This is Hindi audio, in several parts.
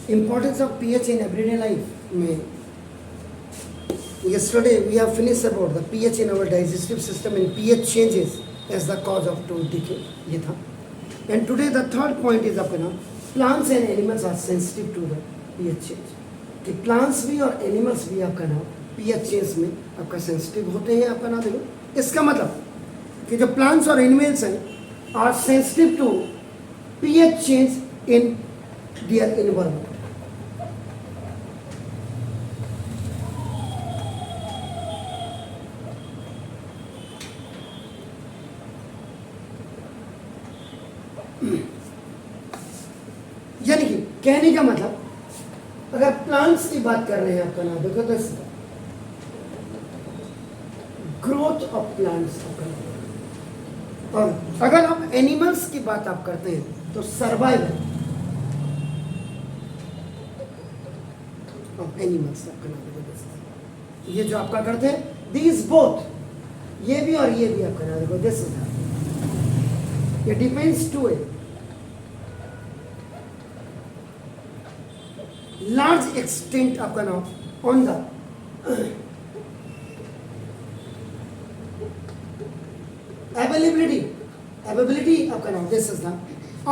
importance of pH in everyday life में yesterday we have finished about the pH in our digestive system and pH changes as the cause of tooth decay ये था. And today the third point is अपना plants and animals are sensitive to the pH change. कि plants भी और animals भी आपका ना pH change में आपका sensitive होते हैं आपका ना. देखो इसका मतलब कि जो plants और animals हैं are sensitive to pH change in their environment. यानी कि कहने का मतलब अगर प्लांट्स की बात कर रहे हैं आपका नाम देखो तो ग्रोथ ऑफ प्लांट्स, और अगर आप एनिमल्स की बात आप करते हैं तो सर्वाइवल ऑफ एनिमल्स आपका नाम देखो. ये जो आपका करते हैं दीज बोथ, ये भी और ये भी आपका नाम देखो दिस ये depends to a large extent आपका नाम on the availability आपका नाम this is the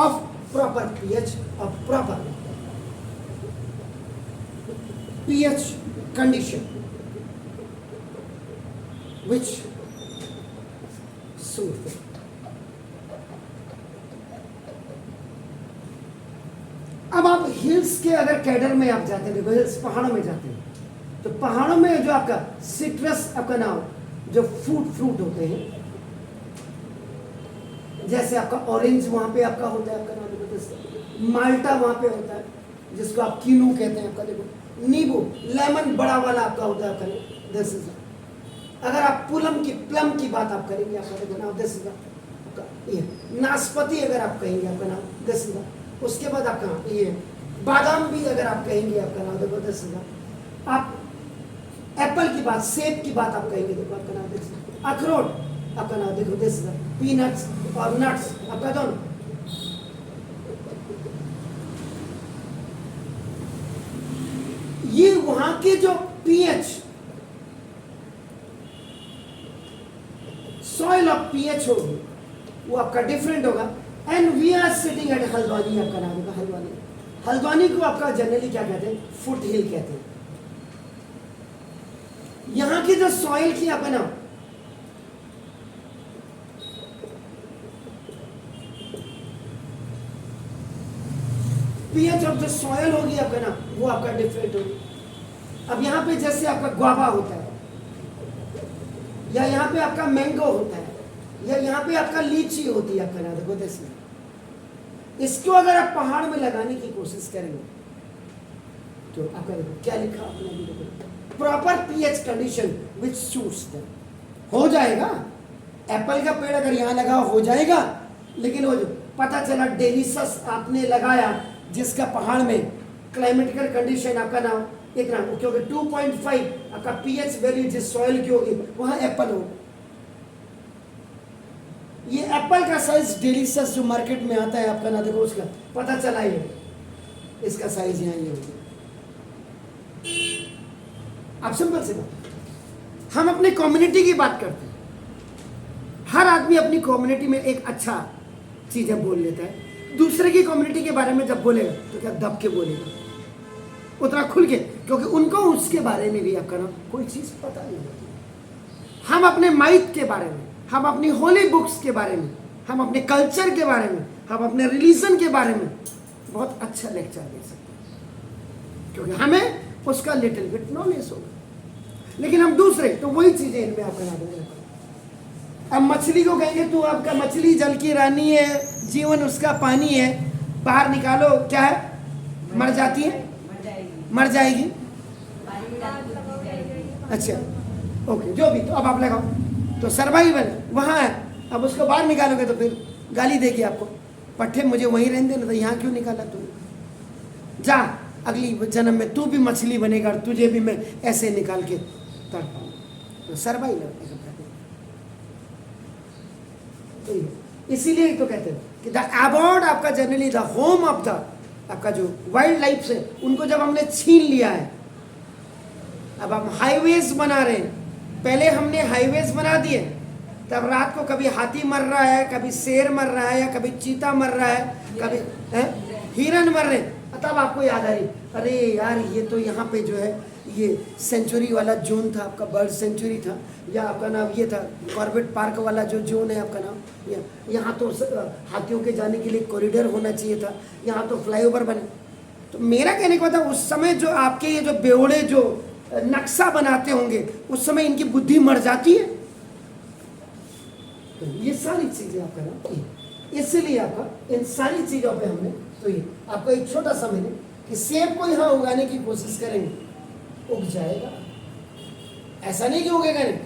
of proper pH of proper pH condition which suit. अब आप हिल्स के अगर कैडर में आप जाते हैं, देखो हिल्स पहाड़ों में जाते हैं तो पहाड़ों में जो आपका सिट्रस आपका नाम जो फ्रूट होते हैं, जैसे आपका ऑरेंज वहां पे आपका होता है आपका नाम देखो, माल्टा वहां पे होता है जिसको आप कीनू कहते हैं आपका देखो, नींबू लेमन बड़ा वाला आपका होता है आपका दिस इज. अगर आप प्लम की बात आप करेंगे आपका देखो नाम दिस इज आपका ये. नाशपाती अगर आप कहेंगे आपका नाम दिस इज. उसके बाद आपका ये बादाम भी अगर आप कहेंगे आपका नाम देखो दिस इज. आप एप्पल की बात, सेब की बात आप कहेंगे देखो आपका नाम दिस. अखरोट आपका नाम देखो दिस इज. पीनट्स और नट्स आपका दोनों. ये वहां के जो पीएच सॉइल ऑफ पीएच होगी वो आपका डिफरेंट होगा. And we are sitting at Haldwani आपका नाम होगा हल्द्वानी. हल्द्वानी को आपका जनरली क्या कहते हैं, फुट हिल कहते हैं. यहां की जो सॉइल की आपका नाम पीएच ऑफ जो सॉइल होगी आपका ना वो आपका डिफरेंट होगी. अब यहां पे जैसे आपका ग्वावा होता है या यहां पे आपका मैंगो होता है या यहाँ पे आपका लीची होती है आपका नाम देखो दिस. इसको अगर आप पहाड़ में लगाने की कोशिश करेंगे तो आपका देखो क्या लिखा आपने भी देखो proper pH condition which suits them. हो जाएगा एप्पल का पेड़ अगर यहाँ लगा हो जाएगा, लेकिन वो जो पता चला डेलिसस आपने लगाया जिसका पहाड़ में क्लाइमेटिकल कंडीशन आपका नाम एक नाम क्योंकि 2.5 आपका पीएच वैल्यू जिस सॉइल की होगी वहां एप्पल होगा. ये एप्पल का साइज डेलिशियस जो मार्केट में आता है आपका ना देखो उसका पता चला ये इसका साइज यहाँ ये होगा. आप सिंपल से बात, हम अपनी कम्युनिटी की बात करते हैं. हर आदमी अपनी कम्युनिटी में एक अच्छा चीजें बोल लेता है. दूसरे की कम्युनिटी के बारे में जब बोलेगा तो क्या दब के बोलेगा, उतना खुल के, क्योंकि उनको उसके बारे में भी आपका ना कोई चीज पता नहीं होती. हम अपने माइथ के बारे में, हम अपनी होली बुक्स के बारे में, हम अपने कल्चर के बारे में, हम अपने रिलीजन के बारे में बहुत अच्छा लेक्चर दे सकते हैं क्योंकि हमें उसका लिटिल बिट नॉलेज होगा. लेकिन हम दूसरे तो वही चीजें इनमें आपका ना देंगे. अब मछली को कहेंगे तू आपका मछली जल की रानी है, जीवन उसका पानी है, बाहर निकालो क्या है, मर जाती है, मर जाएगी. अच्छा ओके जो भी, तो अब आप लगाओ तो सर्वाइवल वहाँ है. अब उसको बाहर निकालोगे तो फिर गाली देगी आपको, पट्टे मुझे वहीं रहने देना, तो यहाँ क्यों निकाला तू, जा अगली जन्म में तू भी मछली बनेगा और तुझे भी मैं ऐसे निकाल के तड़पाऊँ. तो सर्वाइवल इसीलिए तो कहते हैं कि द अबॉर्ड आपका generally the home of the आपका जो वाइल्ड लाइफ से उनको जब हमने छीन लिया है, अब हम हाईवेज बना रहे हैं। पहले हमने हाईवेज बना दिए, तब रात को कभी हाथी मर रहा है, कभी शेर मर रहा है, या कभी चीता मर रहा है, कभी हिरन मर रहे हैं। तब आपको याद आ रही, अरे यार ये तो यहाँ पे जो है ये सेंचुरी वाला जोन था, आपका बर्ड सेंचुरी था, या आपका नाम ये था कॉर्बेट पार्क वाला जो जोन है आपका नाम, यहाँ तो हाथियों के जाने के लिए कॉरिडोर होना चाहिए था, यहाँ तो फ्लाईओवर बने। तो मेरा कहने का था उस समय जो आपके ये जो बेवड़े जो नक्शा बनाते होंगे, उस समय इनकी बुद्धि मर जाती है। तो ये सारी चीजें आपका ना, इसलिए आपका इन सारी चीजों पे हमने, तो ये आपको एक छोटा सा मैंने कि सेब को यहाँ उगाने की कोशिश करेंगे, उग जाएगा, ऐसा नहीं कि उगेगा नहीं।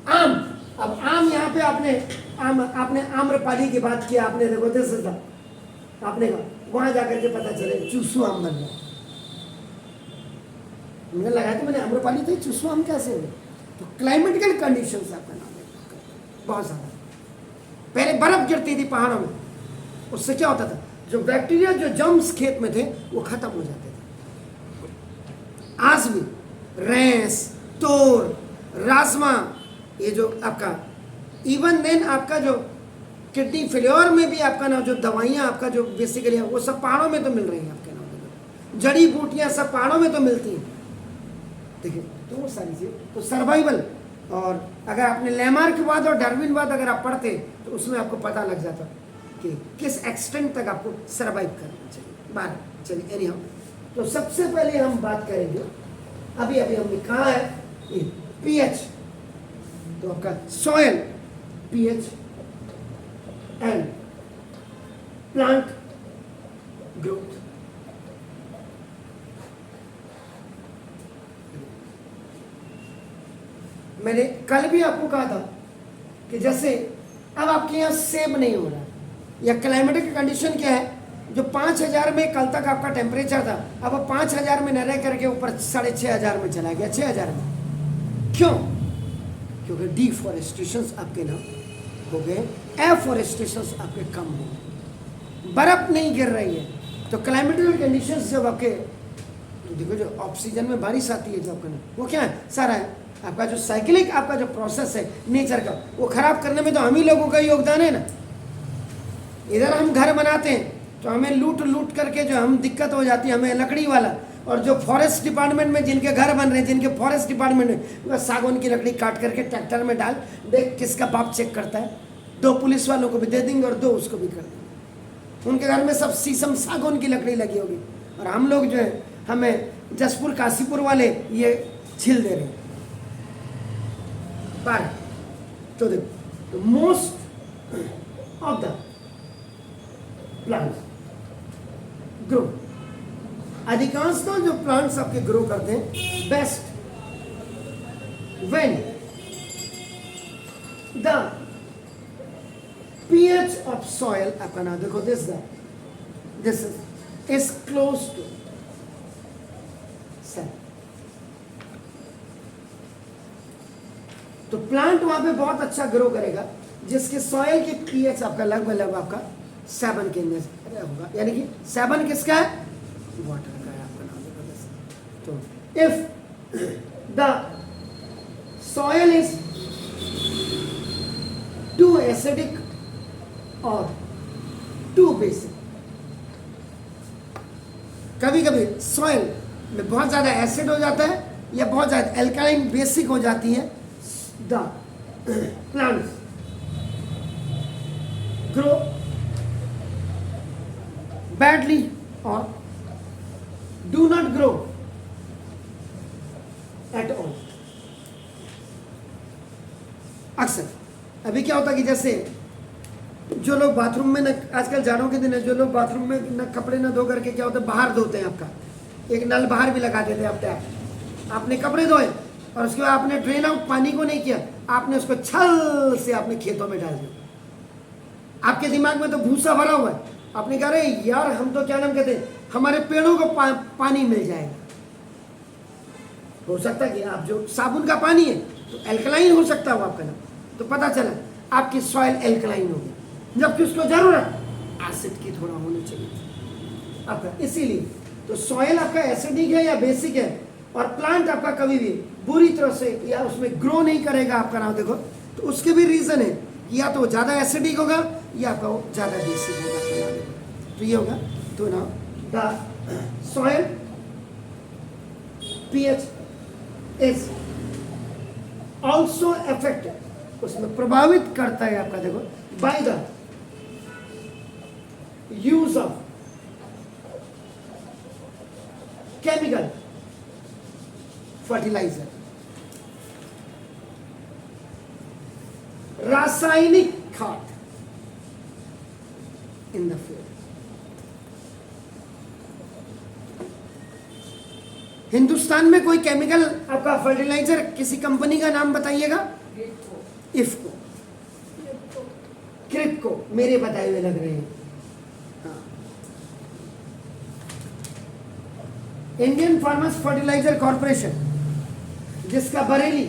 आम, अब आम यहाँ पे आपने आम्रपाली की बात की, आपने देखो जैसे था, आपने कहा वहां जाकर के पता चले चूसू आम बन गया। मुझे लगा तो मैंने आम्रपाली थे, चूसू आम कैसे हुए? तो क्लाइमेटिकल कंडीशंस आपका नाम है बहुत ज्यादा। पहले बर्फ गिरती थी पहाड़ों में, उससे क्या होता था, जो बैक्टीरिया जो जर्म्स खेत में थे वो खत्म हो जाते थे। आज भी रेंस, तोर, राजमा, ये जो आपका इवन देन आपका जो किडनी फेल्योर में भी आपका ना जो दवाइयाँ आपका जो बेसिकली वो सब पहाड़ों में तो मिल रही हैं आपके नाम, जड़ी बूटियाँ सब पहाड़ों में तो मिलती हैं। देखिए तो वो सारी चीज़ तो सर्वाइवल, और अगर आपने लैमार्क बाद और डार्विन बाद अगर आप पढ़ते तो उसमें आपको पता लग जाता कि किस एक्सटेंट तक आपको सर्वाइव करना चाहिए। बात चलिए एनी हाउ, तो सबसे पहले हम बात करेंगे, अभी हमने कहा है पीएच, तो आपका soil pH and plant growth. मैंने कल भी आपको कहा था कि जैसे अब आपके यहाँ सेब नहीं हो रहा है, या क्लाइमेटिक कंडीशन क्या है, जो 5000 में कल तक आपका टेम्परेचर था, अब 5000 में न रह करके ऊपर 6500 में चला गया, 6000 में। क्यों? क्योंकि डिफॉरेस्टेशन आपके ना हो गए, एफॉरेस्टेशन आपके कम हो गए, बर्फ नहीं गिर रही है। तो क्लाइमेटिकल कंडीशंस जब आपके, तो देखो जो ऑक्सीजन में बारिश आती है जो आपका ना, वो क्या है, सारा है आपका जो साइकिलिक आपका जो प्रोसेस है नेचर का, वो खराब करने में तो हम ही लोगों का योगदान है ना। इधर हम घर बनाते हैं तो हमें लूट करके जो हम दिक्कत हो जाती है, हमें लकड़ी वाला, और जो फॉरेस्ट डिपार्टमेंट में जिनके घर बन रहे हैं, जिनके फॉरेस्ट डिपार्टमेंट में वह सागौन की लकड़ी काट करके ट्रैक्टर में डाल, देख किसका बाप चेक करता है, 2 पुलिस वालों को भी दे देंगे और 2 उसको भी कर देंगे। उनके घर में सब शीशम सागौन की लकड़ी लगी होगी, और हम लोग जो है हमें जसपुर काशीपुर वाले ये छील दे रहे हैं। तो देखो most of the plants grow, अधिकांशतः जो प्लांट्स आपके ग्रो करते हैं best when the pH of soil, आपका नाम देखो दिस इज क्लोज टू 7, तो प्लांट वहां पे बहुत अच्छा ग्रो करेगा जिसके सॉइल की पीएच आपका लगभग आपका 7 के अंदर होगा, यानी कि 7 किसका है, वाटर का है आपका नाम। तो if the soil is too acidic और टू बेसिक, कभी कभी सॉइल में बहुत ज्यादा एसिड हो जाता है या बहुत ज्यादा एल्कालाइन बेसिक हो जाती है, the plants grow badly or do not grow at all। अक्सर अभी क्या होता है कि जैसे जो लोग बाथरूम में न, आजकल जाड़ों के दिन है, जो लोग बाथरूम में न कपड़े न धो करके क्या होता है बाहर धोते हैं, आपका एक नल बाहर भी लगा देते हैं, आप टैप, आपने कपड़े धोए और उसके बाद आपने ड्रेन आउट पानी को नहीं किया, आपने उसको छल से आपने खेतों में डाल दिया। आपके दिमाग में तो भूसा भरा हुआ है, आपने कहा अरे यार हम तो क्या नाम कहते हैं, हमारे पेड़ों को पानी मिल जाएगा। हो सकता है कि आप जो साबुन का पानी है तो एल्कलाइन हो सकता है वो आपका नाम, तो पता चला आपकी सॉइल एल्कलाइन हो गई, जबकि उसको जरूरत एसिड की थोड़ा होनी चाहिए। आपका, इसीलिए तो सॉइल आपका एसिडिक है या बेसिक है और प्लांट आपका कभी भी बुरी तरह से या उसमें ग्रो नहीं करेगा आपका नाम देखो, तो उसके भी रीजन है कि या तो ज़्यादा एसिडिक होगा या आपका वो ज़्यादा बेसिक होगा आपका नाम देखो। तो ये होगा, तो ना the soil pH is also affected, उसमें प्रभावित करता है आपका देखो by the use of chemical fertiliser, रासायनिक खाद इन द फील्ड। हिंदुस्तान में कोई केमिकल आपका फर्टिलाइजर किसी कंपनी का नाम बताइएगा। इफ्को, क्रिप्को, मेरे बताए हुए लग रहे हैं। हाँ। इंडियन फार्मर्स फर्टिलाइजर कॉर्पोरेशन, जिसका बरेली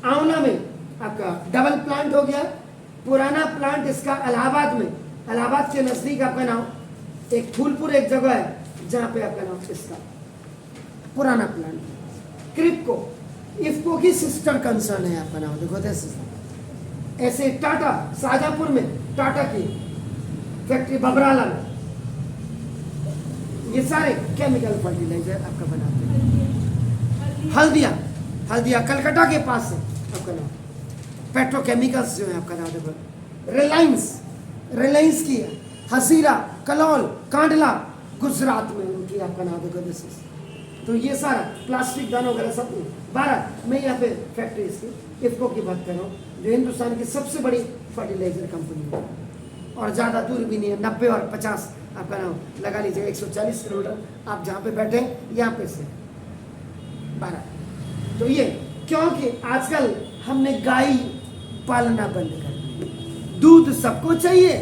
आंवला में आपका डबल प्लांट हो गया, पुराना प्लांट इसका इलाहाबाद में, इलाहाबाद के नजदीक आपका नाम एक फूलपुर एक जगह है जहां पे आपका नाम इसका पुराना प्लांट। क्रिप्को इफ्को की सिस्टर कंसर्न है आपका नाम देखो, ऐसे टाटा शाहजहांपुर में टाटा की फैक्ट्री बबराला में, ये सारे केमिकल फर्टिलाइजर आपका बनाते हैं। हल्दिया, हल्दिया कलकत्ता के पास है आपका नाम, पेट्रोकेमिकल्स जो है आपका नाम देखो। रिलायंस, रिलायंस की है हसीरा, कलौल, कांडला गुजरात में उनकी आपका नाम देखो दिस। तो ये सारा प्लास्टिक दान वगैरह सब 12, मैं यहाँ पे फैक्ट्री इसकी इफ्को की बात कर रहा हूँ जो हिंदुस्तान की सबसे बड़ी फर्टिलाइजर कंपनी है और ज़्यादा दूर भी नहीं है, 90 और 50 आपका नाम लगा लीजिए 140 किलोमीटर आप जहाँ पे बैठे हैं यहाँ पे से 12। तो ये क्योंकि आजकल हमने गाय पालना बंद कर दिया, दूध सबको चाहिए,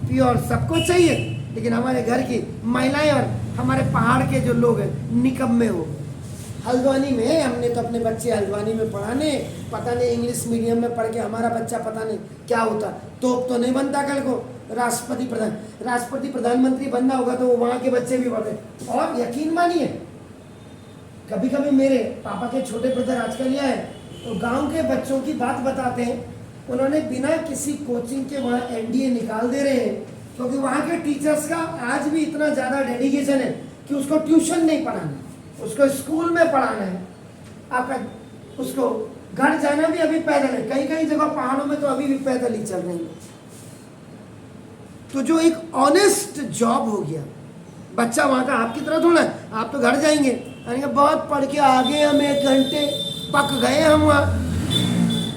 प्योर सबको चाहिए, लेकिन हमारे घर की महिलाएं और हमारे पहाड़ के जो लोग हैं निकम्मे हो गए। हल्द्वानी में हमने तो अपने बच्चे हल्द्वानी में पढ़ाने, पता नहीं इंग्लिश मीडियम में पढ़ के हमारा बच्चा पता नहीं क्या होता, तो नहीं बनता कल को राष्ट्रपति प्रधानमंत्री बनना होगा तो वहाँ के बच्चे भी पढ़े। और यकीन मानिए कभी कभी मेरे पापा के छोटे ब्रदर आजकल यहाँ है तो गाँव के बच्चों की बात बताते हैं, उन्होंने बिना किसी कोचिंग के वहाँ एनडीए निकाल दे रहे हैं क्योंकि वहाँ के टीचर्स का आज भी इतना ज़्यादा डेडिकेशन है कि उसको ट्यूशन नहीं पढ़ाना है, उसको स्कूल में पढ़ाना है आपका, उसको घर जाना भी अभी पैदल है, कई कई जगह पहाड़ों में तो अभी भी पैदल ही चल रहे हैं। तो जो एक ऑनेस्ट जॉब हो गया, बच्चा वहाँ का आपकी तरह थोड़ा है, आप तो घर जाएंगे यानी बहुत पढ़ के आगे हम 1 घंटे पक गए हम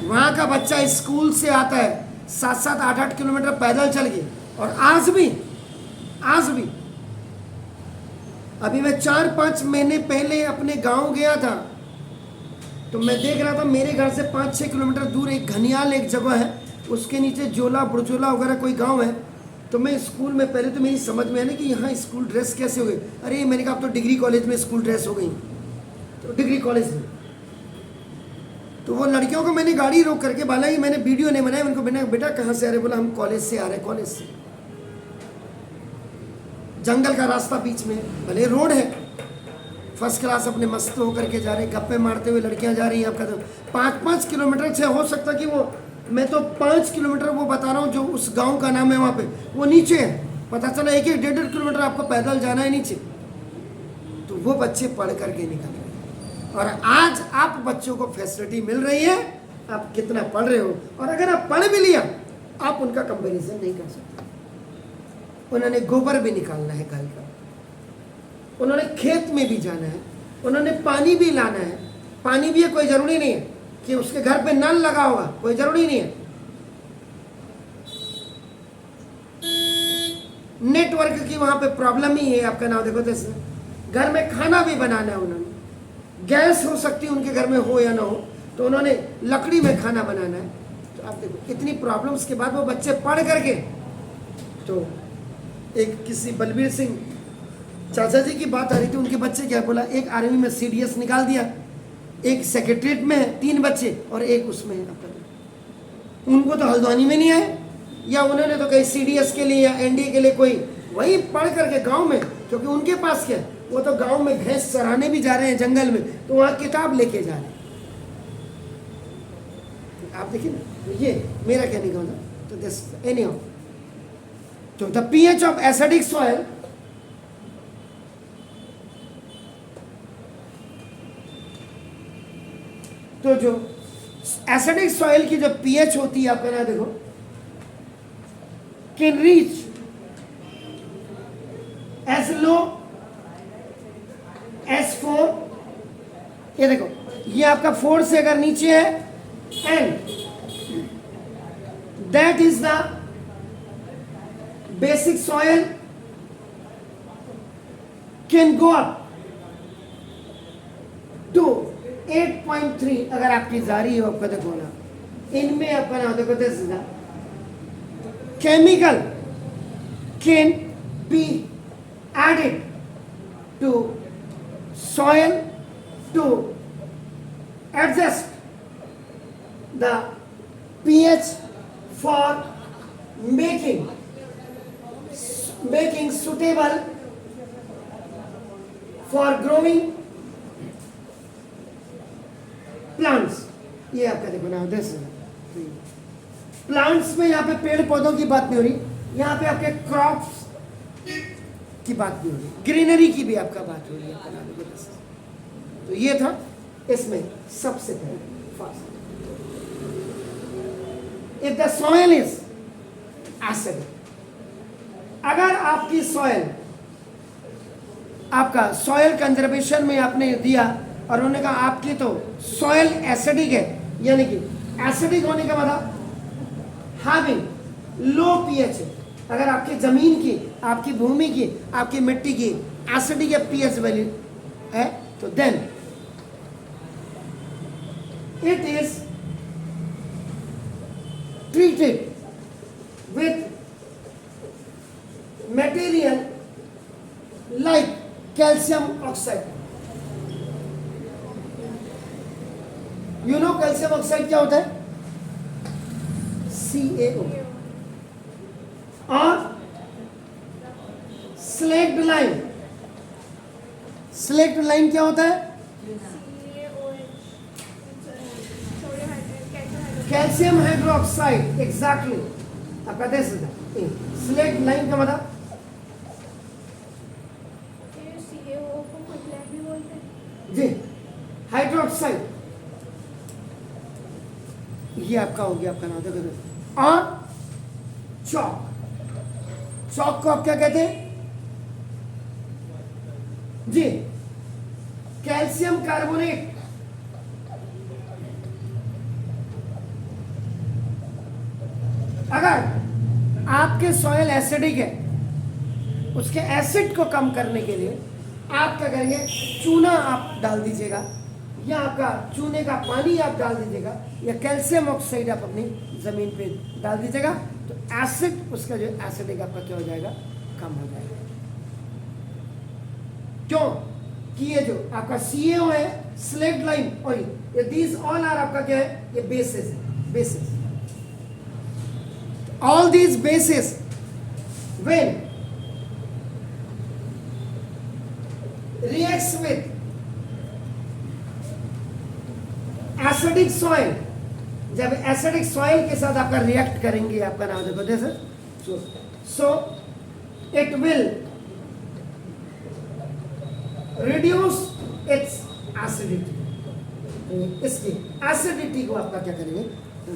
वहाँ का बच्चा स्कूल से आता है 7-7, 8-8 किलोमीटर पैदल चल गए। और आज भी अभी मैं 4-5 महीने पहले अपने गांव गया था तो मैं देख रहा था मेरे घर से 5-6 किलोमीटर दूर एक घनियाल एक जगह है, उसके नीचे जोला बुरजोला वगैरह कोई गांव है। तो मैं स्कूल में पहले तो मेरी समझ में आया ना कि यहाँ स्कूल ड्रेस कैसे हो गई, अरे मैंने कहा अब तो डिग्री कॉलेज में स्कूल ड्रेस हो गई, तो डिग्री कॉलेज में तो वो लड़कियों को मैंने गाड़ी रोक करके, भला ही मैंने वीडियो नहीं बनाया, उनको मैंने बेटा कहाँ से आ रहे, बोला हम कॉलेज से आ रहे, कॉलेज से। जंगल का रास्ता बीच में, भले रोड है, फर्स्ट क्लास अपने मस्त होकर के जा रहे, गप्पे मारते हुए लड़कियां जा रही हैं आपका। तो 5-5 किलोमीटर से हो सकता कि वो, मैं तो 5 किलोमीटर वो बता रहा हूँ जो उस गांव का नाम है वहाँ पे, वो नीचे है, पता चला 1-1, 1.5 किलोमीटर आपको पैदल जाना है नीचे। तो वो बच्चे पढ़ करके निकल रहे हैं और आज आप बच्चों को फैसिलिटी मिल रही है, आप कितना पढ़ रहे हो, और अगर आप पढ़ भी लिया आप उनका कंपेरिजन नहीं कर सकते। उन्होंने गोबर भी निकालना है गाय का, उन्होंने खेत में भी जाना है, उन्होंने पानी भी लाना है, पानी भी है, कोई जरूरी नहीं है कि उसके घर पे नल लगा होगा, कोई जरूरी नहीं है। नेटवर्क की वहां पे प्रॉब्लम ही है आपका नाम देखो, जैसे घर में खाना भी बनाना है, उन्होंने गैस हो सकती है उनके घर में हो या ना हो, तो उन्होंने लकड़ी में खाना बनाना है। तो आप देखो इतनी प्रॉब्लम्स के बाद वो बच्चे पढ़ करके, तो एक किसी बलबीर सिंह चाचा जी की बात आ रही थी, उनके बच्चे क्या बोला, एक आर्मी में सीडीएस निकाल दिया, एक सेक्रेटरीट में है 3 बच्चे और एक उसमें है। उनको तो हल्द्वानी में नहीं आए, या उन्होंने तो कहीं सीडीएस के लिए या एनडीए के लिए कोई वही पढ़ करके गांव में, क्योंकि उनके पास क्या है, वो तो गांव में भैंस चराने भी जा रहे हैं जंगल में, तो वहां किताब लेके जा रहे हैं। आप देखिए ना, तो ये मेरा कहने का मतलब, तो दिस एनी हाउ, तो the pH of acidic soil तो जो एसिडिक सॉइल की जो पीएच होती है आपका ना, देखो, can reach as low as 4, ये देखो, ये आपका 4 से अगर नीचे है, and that is the basic soil can go up to 8.3 अगर आपकी जारी हो, आपका देखो ना, इनमें आपका ना देखो, this is the chemical can be added to soil to adjust the pH for making suitable for growing plants। ये आपका देखो ना, दिस प्लांट्स में यहाँ पे पेड़ पौधों की बात नहीं हो रही, यहाँ पे आपके क्रॉप्स की बात नहीं हो रही, ग्रीनरी की भी आपका बात हो रही है। तो ये था इसमें सबसे पहले first, if the soil is acidic, अगर आपकी सॉइल, आपका सॉइल कंजर्वेशन में आपने दिया और उन्होंने कहा आपकी तो सॉइल एसिडिक है, यानी कि एसिडिक होने का मतलब हैविंग लो पीएच है, अगर आपकी जमीन की, आपकी भूमि की, आपकी मिट्टी की एसिडिक या पीएच वैल्यू है, तो then it is treated with material like calcium oxide. You know calcium oxide क्या होता है? CaO। और स्लेक्ट लाइम, स्लेक्ट लाइम क्या होता है? कैल्शियम हाइड्रोक्साइड, एग्जैक्टली, आपका देश स्लेक्ट लाइम का मतलब जी हाइड्रोक्साइड, ये आपका हो गया, आपका नाम देखो। और चौक, चौक को आप क्या कहते हैं जी? Calcium carbonate. अगर आपके सॉइल एसिडिक है, उसके एसिड को कम करने के लिए आप क्या करेंगे? चूना आप डाल दीजिएगा, या आपका चूने का पानी आप डाल दीजिएगा, या कैल्शियम ऑक्साइड आप अपनी जमीन पे डाल दीजिएगा, तो एसिड, उसका जो एसिडिक आपका क्या हो जाएगा? कम हो जाएगा। क्यों कि ये जो आपका CaO है, स्लेक्ट लाइम, और ये दीज ऑल आर आपका क्या है? ये बेसिस है, basis. All these basis when reacts with acidic soil, जब एसिडिक सॉइल के साथ आपका रिएक्ट करेंगे, आपका नाम देखो जैसे, so it will reduce it's acidity, इसकी एसिडिटी को आपका क्या करेंगे?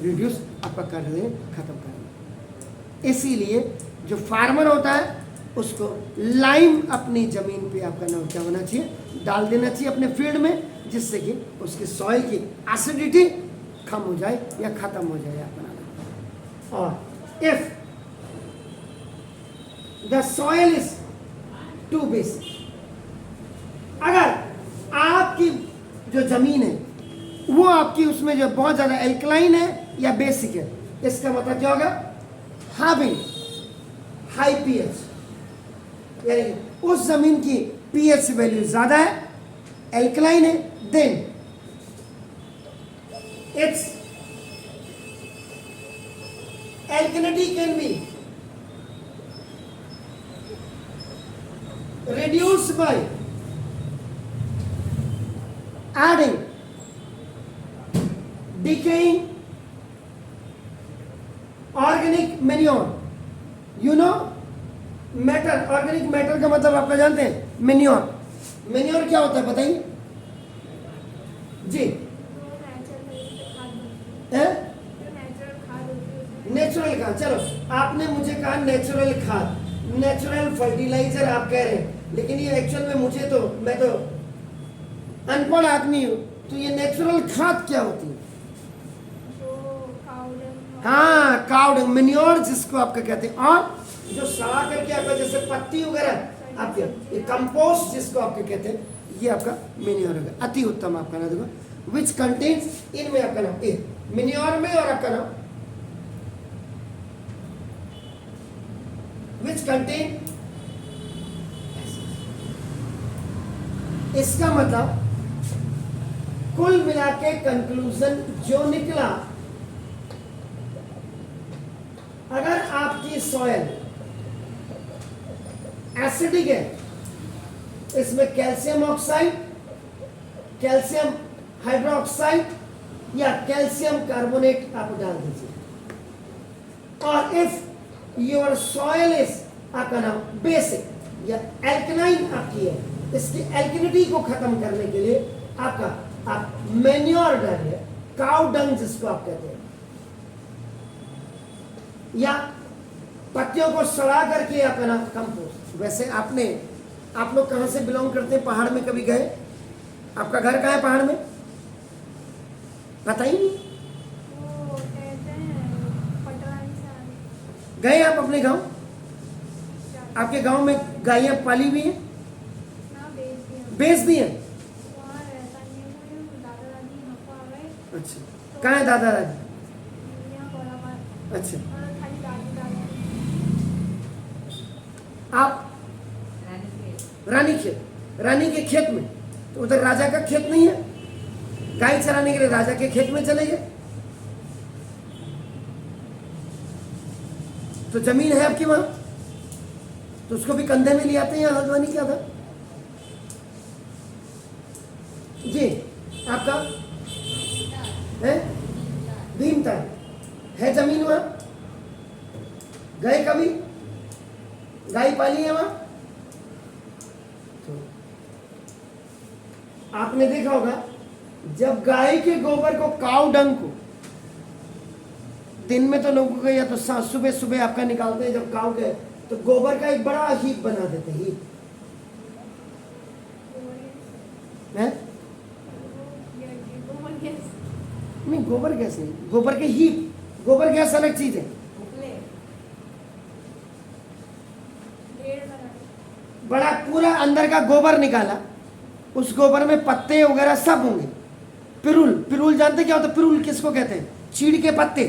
रिड्यूस आपका कर देंगे, खत्म करेंगे। इसीलिए जो फार्मर होता है उसको लाइम अपनी जमीन पे आपका नाम क्या होना चाहिए? डाल देना चाहिए अपने फील्ड में, जिससे कि उसकी सॉइल की एसिडिटी कम हो जाए या खत्म हो जाए आपका नाम। और if the soil is too basic, अगर आपकी जो जमीन है वो आपकी उसमें जो बहुत ज्यादा एल्कलाइन है या बेसिक है, इसका मतलब क्या होगा? हैविंग हाई पीएच, यानी उस जमीन की पीएच वैल्यू ज्यादा है, एल्कलाइन है, then it's alkalinity can be reduced by adding decaying organic manure. You know matter, organic matter का मतलब आपका जानते हैं? मेन्योर. मेन्योर क्या होता है बताइए जी? नेचुरल खाद. चलो आपने मुझे कहा नेचुरल खाद, नेचुरल फर्टिलाइजर आप कह रहे हैं, लेकिन ये एक्चुअल में मुझे तो, मैं तो अनपढ़ आदमी हूँ, तो ये नेचुरल खाद क्या होती है? हाँ, काउ डंग, मेन्योर जिसको आपका कहते हैं. और जो सड़ा करके आपका जैसे पत्ती वगैरह आपके, ये कंपोस्ट जिसको आपके कहते हैं, ये आपका मेन्योर होगा. अति उत्तम आपका नाम देखो, विच कंटेन्स, इनमें आपका नाम ए मेन्योर में, और आपका नाम विच कंटेन. इसका मतलब कुल मिला के कंक्लूजन जो निकला, अगर आपकी सॉयल एसिडिक है, इसमें कैल्शियम ऑक्साइड, कैल्शियम हाइड्रोक्साइड या कैल्शियम कार्बोनेट आप डाल दीजिए. और इफ योर सॉयल इज आपका नाम बेसिक या एल्कलाइन आपकी है, इसकी एल्कलिनिटी को खत्म करने के लिए आपका आप मैन्योर डालिए, काउ डंग जिसको आप कहते हैं, या पत्तियों को सड़ा करके आपका नाम कंपोस्ट. वैसे आप लोग कहां से बिलोंग करते हैं? पहाड़ में कभी गए? आपका घर कहाँ है पहाड़ में? पता ही नहीं. गए आप अपने गांव? आपके गांव में गायें पाली हुई हैं? बेच दी हैं? अच्छा, कहाँ है दादा दादी? अच्छा, आप रानी के खेत में, तो उधर राजा का खेत नहीं है, गाय चराने के लिए राजा के खेत में चले गए. तो जमीन है आपकी वहां, तो उसको भी कंधे में ले आते हैं. यहाँ हल्द्वानी क्या था जी? आपका है भीमताल है जमीन वहां? गए कभी? गाय पाली है वहां? तो आपने देखा होगा, जब गाय के गोबर को, काउ डंग को, दिन में तो लोगों को या तो सुबह सुबह आपका निकालते हैं, जब काउ के, तो गोबर का एक बड़ा हीप बना देते हैं. नहीं, गोबर गैस नहीं, गोबर के हीप. गोबर गैस अलग चीज है. बड़ा पूरा अंदर का गोबर निकाला, उस गोबर में पत्ते वगैरह सब होंगे. पिरुल जानते क्या होता है? पिरुल किसको कहते हैं? चीड़ के पत्ते.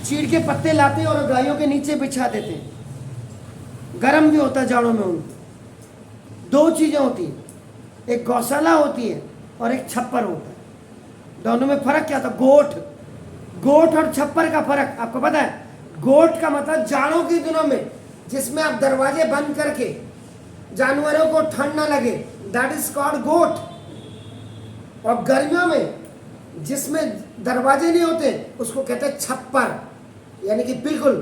चीड़ के पत्ते लाते हैं और गायों के नीचे बिछा देते हैं. गर्म भी होता है जाड़ों में उनको. दो चीजें होती हैं, एक गौशाला होती है और एक छप्पर होता है. दोनों में फर्क क्या था? गोठ और छप्पर का फर्क आपको पता है? गोठ का मतलब जाड़ों के दिनों में जिसमें आप दरवाजे बंद करके जानवरों को ठंड ना लगे, दैट इज कॉल्ड गोठ. और गर्मियों में जिसमें दरवाजे नहीं होते, उसको कहते हैं छप्पर. यानी कि बिल्कुल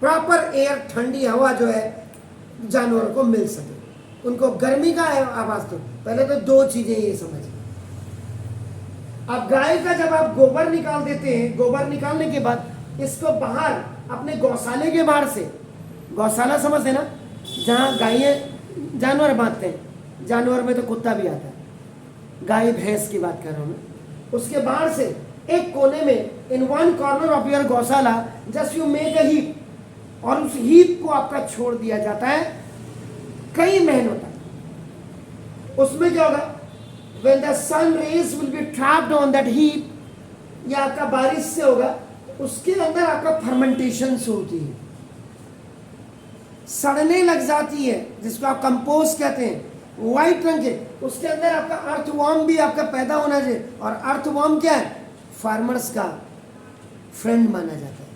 प्रॉपर एयर, ठंडी हवा जो है जानवरों को मिल सके, उनको गर्मी का आवाज. तो पहले तो दो चीजें ये समझ. अब गाय का जब आप गोबर निकाल देते हैं, गोबर निकालने के बाद इसको बाहर अपने गौशाले के बाहर से, गौशाला समझते ना, जहाँ गायें जानवर बांधते हैं, जानवर में तो कुत्ता भी आता है, गाय भैंस की बात कर रहा हूँ मैं. उसके बाहर से एक कोने में, in one corner of your गौशाला, just you make a heap, और उस हीप को आपका छोड़ दिया जाता है कई महीनों तक. उसमें क्या होगा? when the sun rays will be trapped on that heap, या आपका बारिश से होगा, उसके अंदर आपका फर्मेंटेशन होती है, सड़ने लग जाती है, जिसको आप कंपोस्ट कहते हैं, व्हाइट रंग के. उसके अंदर आपका अर्थवर्म भी आपका पैदा होना चाहिए. और अर्थवर्म क्या है? फार्मर्स का फ्रेंड माना जाता है,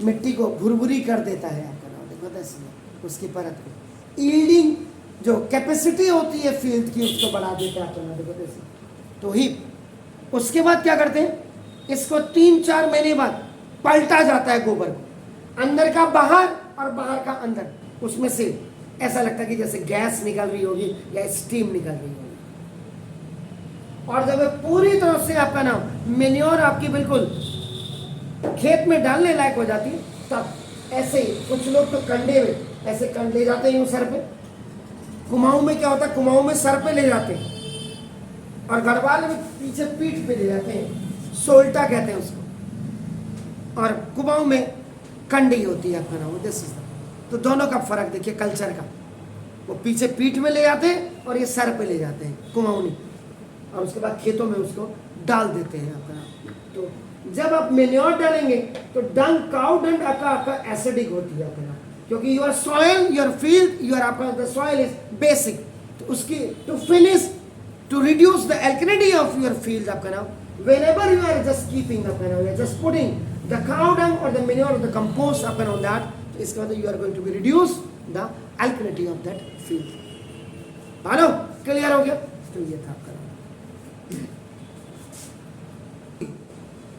मिट्टी को भुरभुरी कर देता है. आपका नाम देखो, उसकी परत को। यील्डिंग जो कैपेसिटी होती है फील्ड की उसको बढ़ा देते हैं अपना, देखो जैसे। तो हीप उसके बाद क्या करते हैं, इसको 3-4 महीने बाद पलटा जाता है गोबर को, अंदर का बाहर और बाहर का अंदर, उसमें से ऐसा लगता है कि जैसे गैस निकल रही होगी या स्टीम निकल रही होगी। और जब पूरी तरह से आपका नाम मेन्योर आपकी बिल्कुल खेत में डालने लायक हो जाती है, तब ऐसे ही कुछ लोग तो कंडे में ऐसे कंड ले जाते हैं यूं सर पे। कुमाऊं में क्या होता है, कुमाऊं में सर पे ले जाते हैं और गढ़वाल में पीछे पीठ पे ले जाते हैं, सोल्टा कहते हैं उसको, और कुमाऊं में कंडी होती है आपका नाम। दिस इज तो दोनों का फर्क देखिए कल्चर का, वो पीछे पीठ में ले जाते हैं और ये सर पे ले जाते हैं कुमाऊनी, और उसके बाद खेतों में उसको डाल देते हैं आपका नाम। तो जब आप मेन्योर डालेंगे तो डंग, काउ डंग आपका एसिडिक होती है आपका नाम, क्योंकि your soil, your field, your आपका द सॉइल इज बेसिक। तो उसकी to finish, to reduce the alkalinity of your field आपका नाम, whenever you are just keeping up, you are just putting the cow dung or the manure or the compost up and on that, इसके बाद you are going to be reduce the alkalinity of that field. Hello, clear हो गया? तो ये था आपका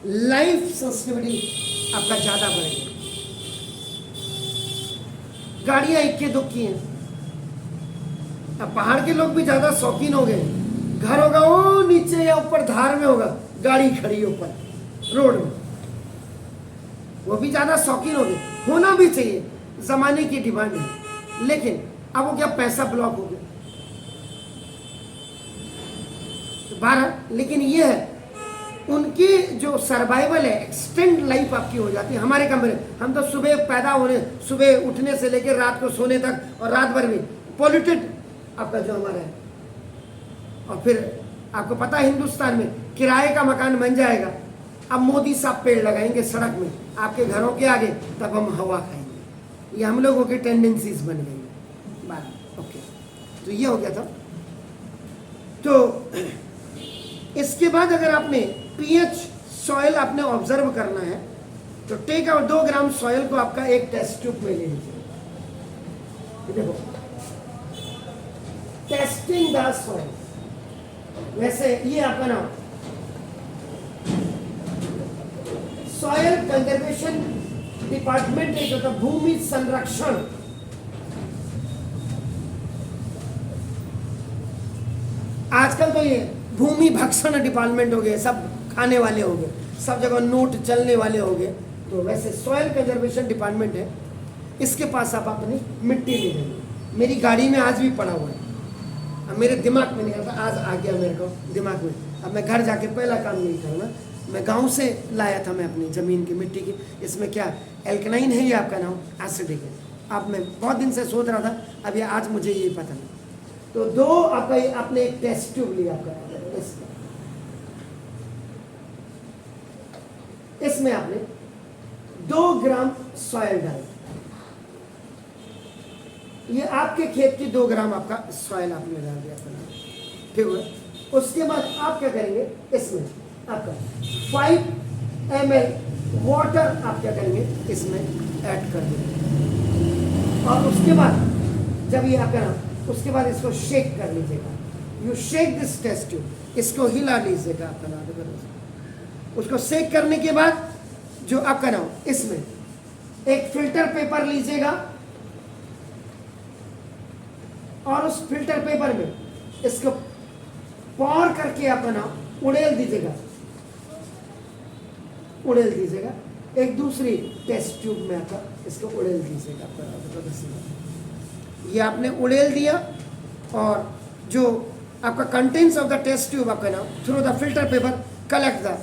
लाइफ सेंसिटिविटी आपका ज्यादा बढ़ेगा। गाड़ियां इक्के दुक्की हैं, अब पहाड़ के लोग भी ज्यादा शौकीन हो गए, घर होगा वो नीचे या ऊपर धार में होगा, गाड़ी खड़ी है ऊपर रोड में, वो भी ज्यादा शौकीन हो गए। होना भी चाहिए, जमाने की डिमांड है, लेकिन अब वो क्या पैसा ब्लॉक हो गया तो 12। लेकिन ये है उनकी जो सर्वाइवल है, एक्सटेंड लाइफ आपकी हो जाती है। हमारे कमरे, हम तो सुबह पैदा होने, सुबह उठने से लेकर रात को सोने तक और रात भर भी पोल्यूटेड आपका जो हमारा है। और फिर आपको पता है हिंदुस्तान में किराए का मकान बन जाएगा, अब मोदी साहब पेड़ लगाएंगे सड़क में आपके घरों के आगे, तब हम हवा खाएंगे। ये हम लोगों की टेंडेंसीज बन गई है बात। ओके, तो ये हो गया था। तो इसके बाद अगर आपने पीएच सॉइल आपने ऑब्जर्व करना है तो टेक आउट 2 ग्राम सॉइल को आपका एक टेस्ट ट्यूब में ले लीजिए। देखो, टेस्टिंग द सॉइल, वैसे ये आपका नाम सॉइल कंजर्वेशन डिपार्टमेंट एक होता, भूमि संरक्षण। आजकल तो ये भूमि भक्षण डिपार्टमेंट हो गए, सब खाने वाले हो गए, सब जगह नोट चलने वाले हो गए। तो वैसे सॉइल कंजर्वेशन डिपार्टमेंट है, इसके पास आप अपनी मिट्टी ले लेंगे। मेरी गाड़ी में आज भी पड़ा हुआ है, अब मेरे दिमाग में नहीं आता, आज आ गया मेरे को दिमाग में। अब मैं घर जाके पहला काम नहीं करना, मैं गांव से लाया था मैं अपनी ज़मीन की मिट्टी की। इसमें क्या एल्कलाइन है, ये आपका नाम एसिडिक है। अब मैं बहुत दिन से सोच रहा था, अब ये आज मुझे ये पता नहीं। तो 2 आपका आपने एक टेस्ट ट्यूब लिया आपका, इसमें आपने 2 ग्राम सॉइल डाल, ये आपके खेत की 2 ग्राम आपका सॉइल आपने डाल दिया, ठीक है। उसके बाद आप क्या करेंगे, इसमें आपका 5 ml वाटर आप क्या करेंगे, इसमें ऐड कर देंगे। और उसके बाद जब ये आपका ना, उसके बाद इसको शेक कर लीजिएगा। You shake this test tube, इसको हिला लीजिएगा आपका नाम। उसको शेक करने के बाद जो आपका नाम, इसमें एक फिल्टर पेपर लीजिएगा और उस फिल्टर पेपर में इसको पॉर करके आपका नाम उड़ेल दीजिएगा, उड़ेल दीजिएगा। एक दूसरी टेस्ट ट्यूब में आपका इसको उड़ेल दीजिएगा आपका। ये आपने उड़ेल दिया और जो आपका contents of the test tube आपका नाम through the filter paper collect the,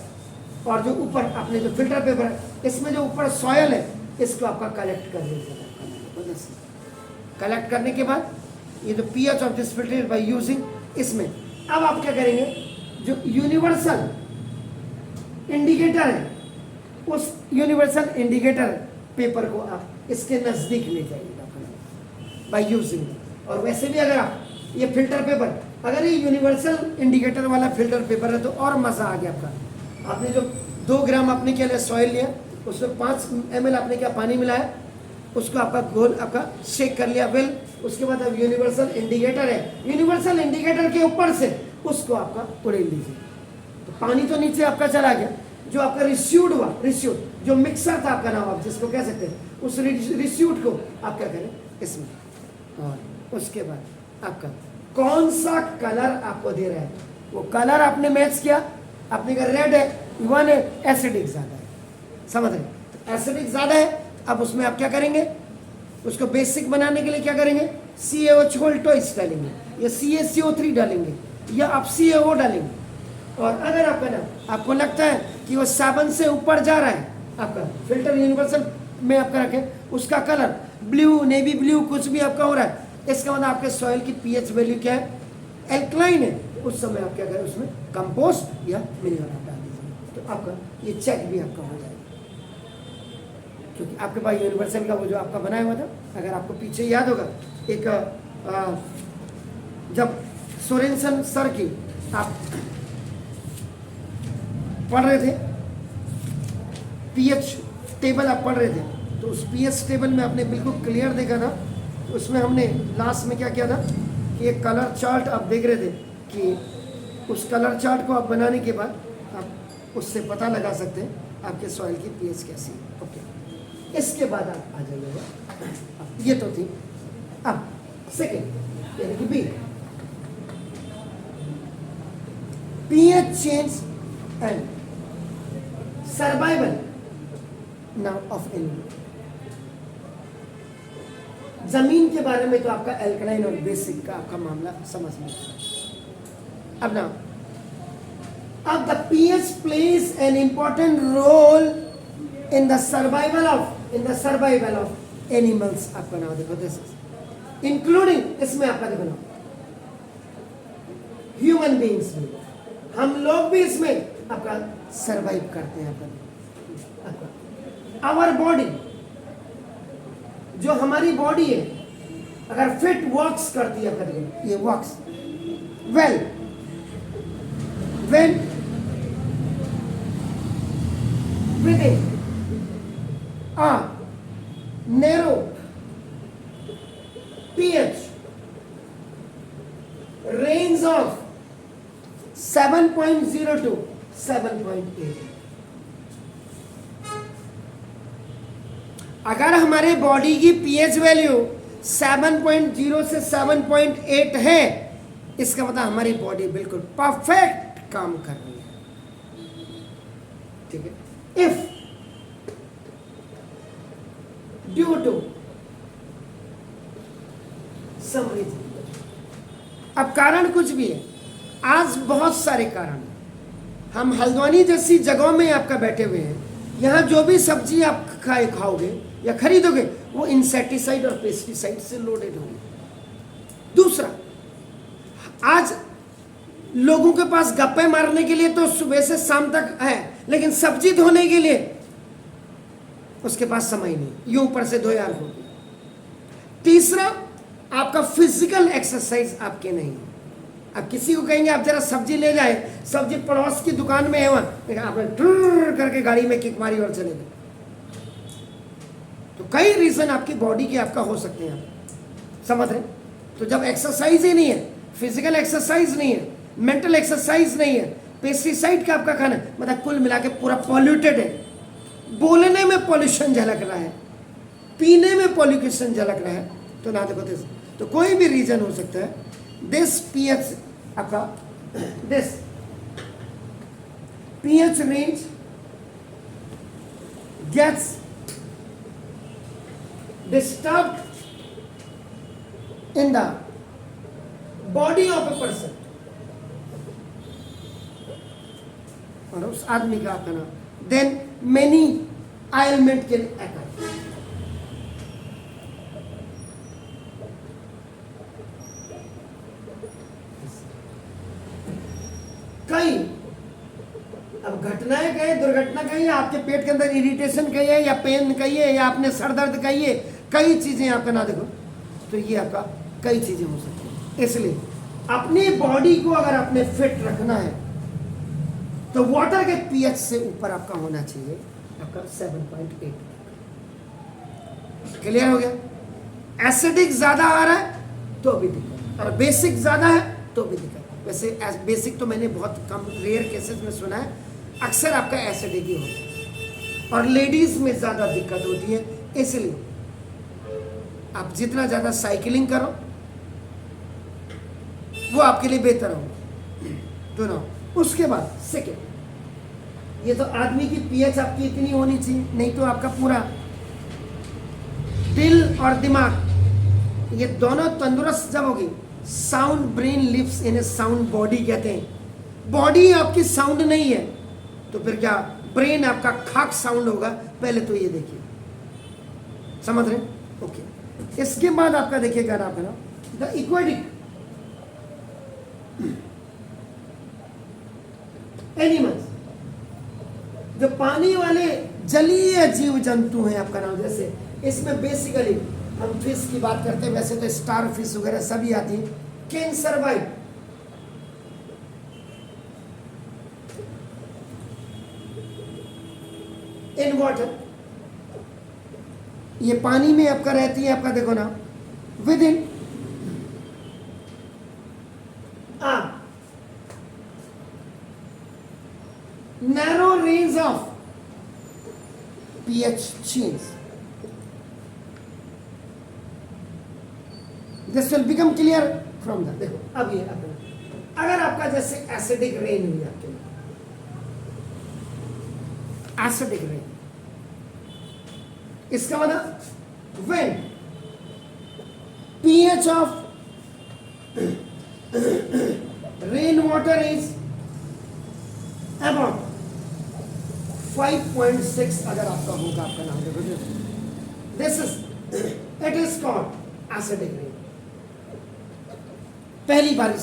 और जो ऊपर आपने जो फिल्टर पेपर है, इसमें जो ऊपर सॉयल है, इसको आपका कलेक्ट कर लीजिएगा। कलेक्ट करने के बाद ये जो pH of this filter by using, इसमें अब आप क्या करेंगे, जो यूनिवर्सल इंडिकेटर है, उस यूनिवर्सल इंडिकेटर पेपर को आप इसके नजदीक ले जाइएगा बाय यूजिंग। और वैसे भी अगर आप ये फिल्टर पेपर, अगर ये यूनिवर्सल इंडिकेटर वाला फिल्टर पेपर है तो और मजा आ गया आपका। आपने जो 2 ग्राम आपने क्या लिया, सॉइल लिया, उसमें 5 ml आपने क्या पानी मिलाया, उसको आपका गोल आपका शेक कर लिया वेल। उसके बाद अब यूनिवर्सल इंडिकेटर है, यूनिवर्सल इंडिकेटर के ऊपर से उसको आपका उड़ेल लीजिए। तो पानी तो नीचे आपका चला गया, जो आपका रिस्यूड हुआ, रिस्यूड जो मिक्सर था आपका नाम आप जिसको कह सकते हैं, उस रिस्यूड को आप क्या करें इसमें। और उसके बाद आपका कौन सा कलर आपको दे रहा है, वो कलर आपने मैच किया, आपने कहा रेड है, वन है, एसिडिक ज़्यादा है, समझ रहे, तो एसिडिक ज़्यादा है। अब उसमें आप क्या करेंगे, उसको बेसिक बनाने के लिए क्या करेंगे, CaO छोल टॉइस डालेंगे या CaCO3 डालेंगे या आप CaO डालेंगे। और अगर आपका ना आपको लगता है कि वो साबुन से ऊपर जा रहा है, आपका फिल्टर यूनिवर्सल में आपका रखें, उसका कलर ब्लू, नेवी ब्लू कुछ भी आपका हो रहा है, इसका मतलब आपके सॉइल की pH वैल्यू क्या है, एल्कलाइन है। उस समय आप क्या करें, उसमें कंपोस्ट या मिनरल आप डाल दीजिए, तो आपका ये चेक भी आपका हो जाएगा। क्योंकि आपके पास यूनिवर्सल का वो जो आपका बनाया हुआ था, अगर आपको पीछे याद होगा एक जब सोरेनसन सर की आप पढ़ रहे थे, पीएच टेबल आप पढ़ रहे थे, तो उस पीएच टेबल में आपने बिल्कुल क्लियर देखा था। उसमें हमने लास्ट में क्या किया था कि एक कलर चार्ट आप देख रहे थे कि उस कलर चार्ट को आप बनाने के बाद आप उससे पता लगा सकते हैं आपके सॉइल की पीएच कैसी है। ओके, इसके बाद आप आ जाइएगा, ये तो थी। अब सेकेंड यानी कि B, pH change and survival now of animal. जमीन के बारे में तो आपका एल्कलाइन और बेसिक का आपका मामला समझ में। अब ना, अब the pH plays an important role in the survival of animals. आपका नाम देखो, दिस इज इंक्लूडिंग, इसमें आपका देखो ना ह्यूमन बीइंग्स भी, हम लोग भी इसमें आपका सर्वाइव करते हैं। आवर बॉडी, जो हमारी बॉडी है, अगर फिट वर्क्स करती है, करेंगे ये works well when within a narrow pH range of 7.0 to 7.8। अगर हमारे बॉडी की पीएच वैल्यू 7.0 से 7.8 है, इसका मतलब हमारी बॉडी बिल्कुल परफेक्ट काम कर रही है। ठीक है, if due to some reason, अब कारण कुछ भी है, आज बहुत सारे कारण हैं। हम हल्द्वानी जैसी जगहों में आपका बैठे हुए हैं, यहाँ जो भी सब्जी आप खाओगे या खरीदोगे वो इंसेक्टिसाइड और पेस्टिसाइड से लोडेड होंगे। दूसरा, आज लोगों के पास गप्पे मारने के लिए तो सुबह से शाम तक है, लेकिन सब्जी धोने के लिए उसके पास समय नहीं, ये ऊपर से धो यार हो। तीसरा, आपका फिजिकल एक्सरसाइज आपके नहीं। अब किसी को कहेंगे आप जरा सब्जी ले जाए, सब्जी पड़ोस की दुकान में है, वहां आपने ट्र करके गाड़ी में किक मारी और चले गए। तो कई रीजन आपकी बॉडी के आपका हो सकते हैं, आप समझ रहे। तो जब एक्सरसाइज ही नहीं है, फिजिकल एक्सरसाइज नहीं है, मेंटल एक्सरसाइज नहीं है, पेस्टिसाइड का आपका खाना, मतलब कुल मिला के पूरा पॉल्यूटेड है। बोलने में पॉल्यूशन झलक रहा है, पीने में पॉल्यूशन झलक रहा है, तो ना देखो तो कोई भी रीजन हो सकता है। दिस पीएच आपका, this pH range gets disturbed in the body of a person, और उस आदमी का आपका नाम, then many ailment can occur। कई अब घटनाएं कहिए, दुर्घटना कहिए, आपके पेट के अंदर इरिटेशन कहिए या पेन कहिए या आपने सर दर्द कहिए, कई चीजें आपका ना देखो, तो ये आपका कई चीजें हो सकती हैं। इसलिए अपनी बॉडी को अगर आपने फिट रखना है तो वाटर के पीएच से ऊपर आपका होना चाहिए आपका 7.8। क्लियर हो गया? एसिडिक ज्यादा आ रहा है तो भी दिक्कत, और बेसिक ज्यादा है तो भी दिक्कत। वैसे बेसिक तो मैंने बहुत कम रेयर केसेस में सुना है, अक्सर आपका एसिडिक ही होता है, और लेडीज में ज्यादा दिक्कत होती है। इसलिए आप जितना ज्यादा साइकिलिंग करो वो आपके लिए बेहतर होगा। तो ना, उसके बाद सेकेंड, ये तो आदमी की पीएच आपकी इतनी होनी चाहिए, नहीं तो आपका पूरा दिल और दिमाग ये दोनों तंदुरुस्त जब होगी, sound brain lives in a sound body कहते हैं। बॉडी आपकी साउंड नहीं है तो फिर क्या ब्रेन आपका खाक साउंड होगा, पहले तो ये देखिए, समझ रहे? ओके। इसके बाद आपका देखिएगा आप है ना, द इक्वेटिक एनिमल्स, जो पानी वाले जलीय जीव जंतु हैं आपका नाम, जैसे इसमें बेसिकली हम फिश की बात करते हैं, वैसे तो स्टार फिश वगैरह सभी आती है, कैन सर्वाइव इन वाटर, ये पानी में आपका रहती है, आपका देखो ना, with in narrow range of pH change. This will become clear from the, देखो अब ये अगर आपका जैसे एसिडिक रेन हुई आपके लिए, एसिडिक रेन, इसका मतलब when pH of rain water is about 5.6 अगर आपका होगा, आपका नाम देखो, this is it is called acidic rain. पहली बारिश,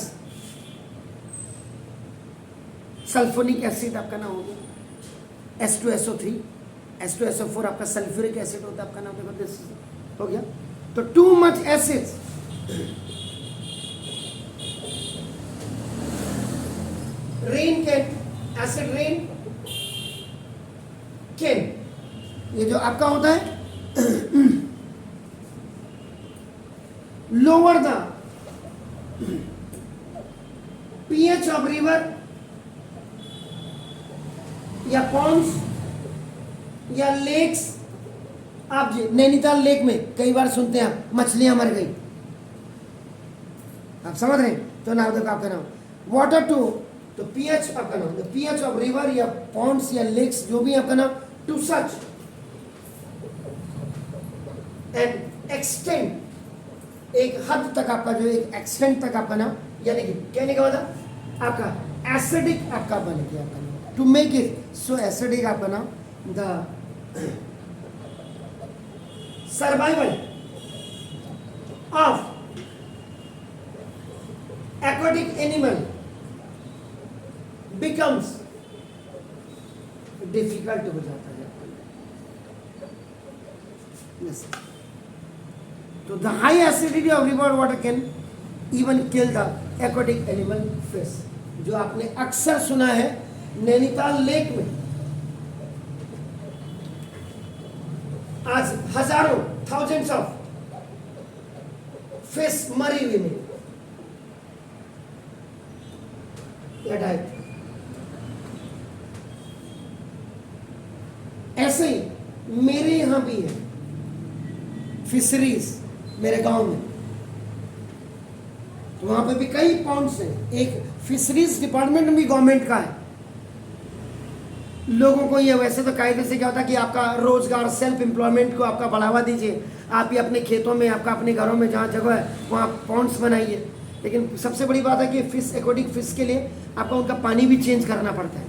सल्फोनिक एसिड आपका नाम हो गया, H2SO3, H2SO4 आपका सल्फ्यूरिक एसिड होता है, आपका नाम देखो, दिस हो गया। तो too much acid rain can, acid rain can, ये जो आपका होता है lower the pH of river या पॉन्ड्स या लेक्स। आप जी नैनीताल लेक में कई बार सुनते हैं आप मछलियां मर गई, आप समझ रहे हैं? तो नाम देखो आपका नाम वाटर टू, तो पीएच आपका नाम, द पीएच ऑफ रिवर या पॉन्ड्स या लेक्स जो भी आपका नाम, टू सच एंड एक्सटेंड, एक हद तक आपका जो एक एक्सटेंड तक आपका नाम, यानी कि कहने का मतलब आपका एसिडिक आपका बन गया आपका नाम, to make it so acidic आपका नाम, the survival of aquatic animal becomes difficult हो जाता है। yes. तो the high acidity of river water can even kill the aquatic animal fish, जो आपने अक्सर सुना है नैनीताल लेक में आज हजारों थाउजेंड्स ऑफ फिश मरी हुई में डाइट। ऐसे ही मेरे यहां भी है फिशरीज मेरे गांव में, तो वहां पे भी कई पॉन्ड्स हैं। एक फिशरीज डिपार्टमेंट भी गवर्नमेंट का है। लोगों को ये वैसे तो कायदे से क्या होता है कि आपका रोजगार, सेल्फ एम्प्लॉयमेंट को आपका बढ़ावा दीजिए, आप ही अपने खेतों में, आपका अपने घरों में जहाँ जगह है वहाँ पॉन्ड्स बनाइए। लेकिन सबसे बड़ी बात है कि फिश, एक्वाटिक फिश के लिए आपको उनका पानी भी चेंज करना पड़ता है,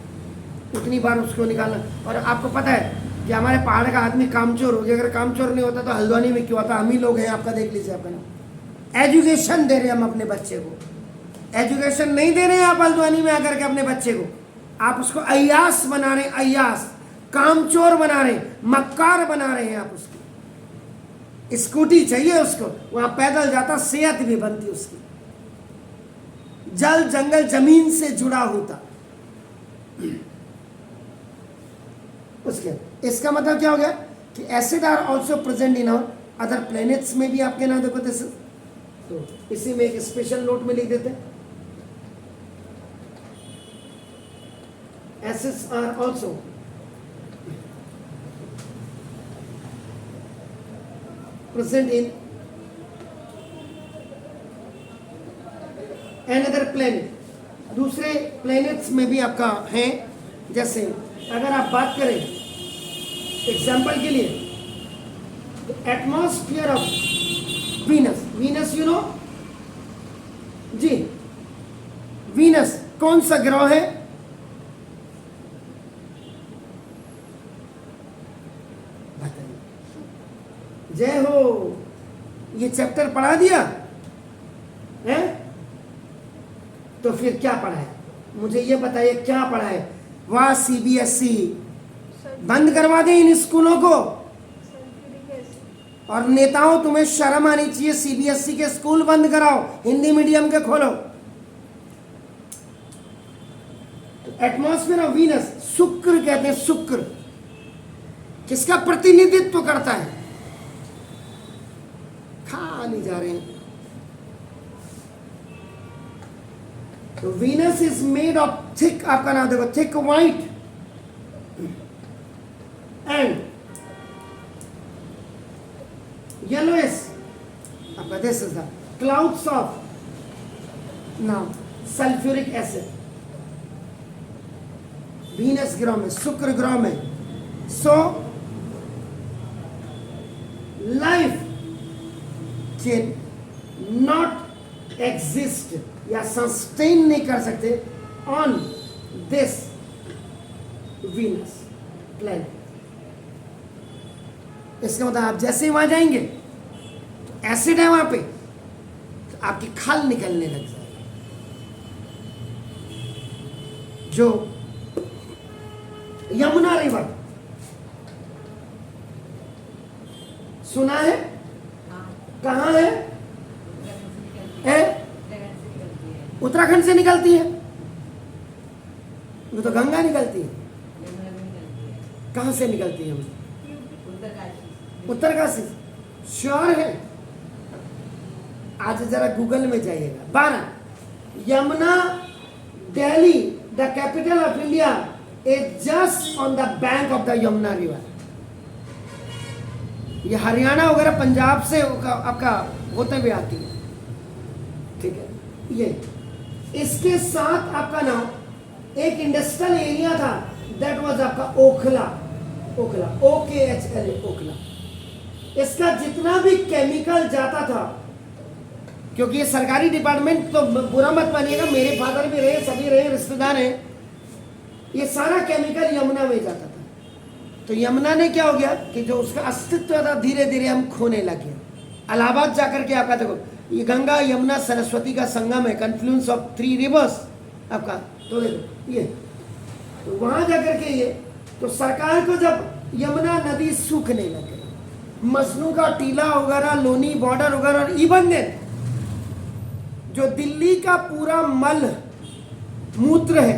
उतनी बार उसको निकालना। और आपको पता है कि हमारे पहाड़ का आदमी कामचोर हो गया, अगर कामचोर नहीं होता तो हल्द्वानी में क्यों आता? हम ही लोग हैं, आपका देख लीजिए आपका नाम। एजुकेशन दे रहे हैं हम अपने बच्चे को, एजुकेशन नहीं दे रहे हैं आप हल्द्वानी में आकर के अपने बच्चे को, आप उसको अय्यास बना रहे हैं, अय्यास, कामचोर बना रहे हैं, मक्कार बना रहे हैं आप उसको। स्कूटी चाहिए उसको, वहां पैदल जाता, सेहत भी बनती उसकी, जल जंगल जमीन से जुड़ा होता उसके। इसका मतलब क्या हो गया कि acid are also present in our other planets में भी आपके नाम देखो दिस, तो इसी में एक स्पेशल नोट में लिख देते हैं, एसेस are also present in another planet, दूसरे प्लैनेट्स में भी आपका है। जैसे अगर आप बात करें एग्जाम्पल के लिए, atmosphere of Venus, Venus you know जी, वीनस कौन सा ग्रह है? बताइए। जय हो, ये चैप्टर पढ़ा दिया है? तो फिर क्या पढ़ा है मुझे ये बताइए, क्या पढ़ा है? वाह सीबीएसई बंद करवा दें इन स्कूलों को। और नेताओं तुम्हें शर्म आनी चाहिए, सीबीएसई के स्कूल बंद कराओ, हिंदी मीडियम के खोलो। एटमॉस्फेयर ऑफ वीनस, शुक्र कहते हैं, शुक्र किसका प्रतिनिधित्व करता है? खा नहीं जा रहे हैं। तो Venus is made of thick, आपका नाम देखो, थिक व्हाइट एंड yellowish, आपका this is the clouds of now sulphuric acid. Venus ग्रह में, शुक्र ग्रह में, so life can not exist या सस्टेन नहीं कर सकते ऑन दिस वीनस प्लैनेट। इसका मतलब आप जैसे ही वहां जाएंगे तो एसिड है वहां पे, तो आपकी खाल निकलने लग जाएगी। जो यमुना रिवर सुना है? कहां है? उत्तराखंड से निकलती है। वो तो गंगा निकलती है। कहां से निकलती है? उत्तरकाशी। श्योर है? आज जरा गूगल में जाइएगा। 12 Yamuna Delhi the capital of India is just on the bank of the Yamuna river. ये हरियाणा वगैरह पंजाब से आपका होते हुए आती है, ठीक है। ये इसके साथ आपका नाम एक इंडस्ट्रियल एरिया था, दैट वाज आपका ओखला, ओखला, OKHLA, ओखला। इसका जितना भी केमिकल जाता था, क्योंकि ये सरकारी डिपार्टमेंट, तो बुरा मत मानिएगा, मेरे फादर भी रहे, सभी रहे, रिश्तेदार हैं, ये सारा केमिकल यमुना में जाता था। तो यमुना ने क्या हो गया कि जो उसका अस्तित्व था धीरे धीरे हम खोने लगे। इलाहाबाद जाकर के आपका देखो, ये गंगा यमुना सरस्वती का संगम है, कन्फ्लुएंस ऑफ 3 रिवर्स आपका। तो देखो ये, तो वहां जाकर के ये, तो सरकार को जब यमुना नदी सूखने लगे, मजनू का टीला वगैरह, लोनी बॉर्डर वगैरह, और इवन जो दिल्ली का पूरा मल मूत्र है,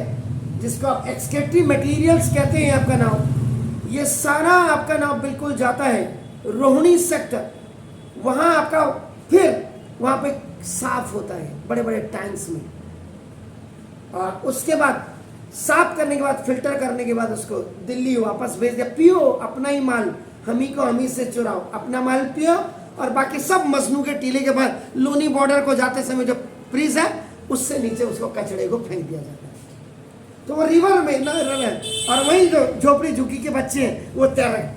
जिसको आप एक्सक्रीटरी मटेरियल्स कहते हैं आपका नाम, ये सारा आपका नाम बिल्कुल जाता है रोहिणी सेक्टर। वहां आपका फिर वहां पे साफ होता है बड़े बड़े टैंक्स में, और उसके बाद साफ करने के बाद, फिल्टर करने के बाद उसको दिल्ली वापस भेज दिया। पियो अपना ही माल, हम ही को हम ही से चुराओ, अपना माल पियो, और बाकी सब मजनू के टीले के बाद लोनी बॉर्डर को जाते समय जो ब्रिज है उससे नीचे उसको कचड़े को फेंक दिया जाता है। तो वो रिवर में ना रहे, और वही जो झोपड़ी झुकी के बच्चे हैं वो तैर।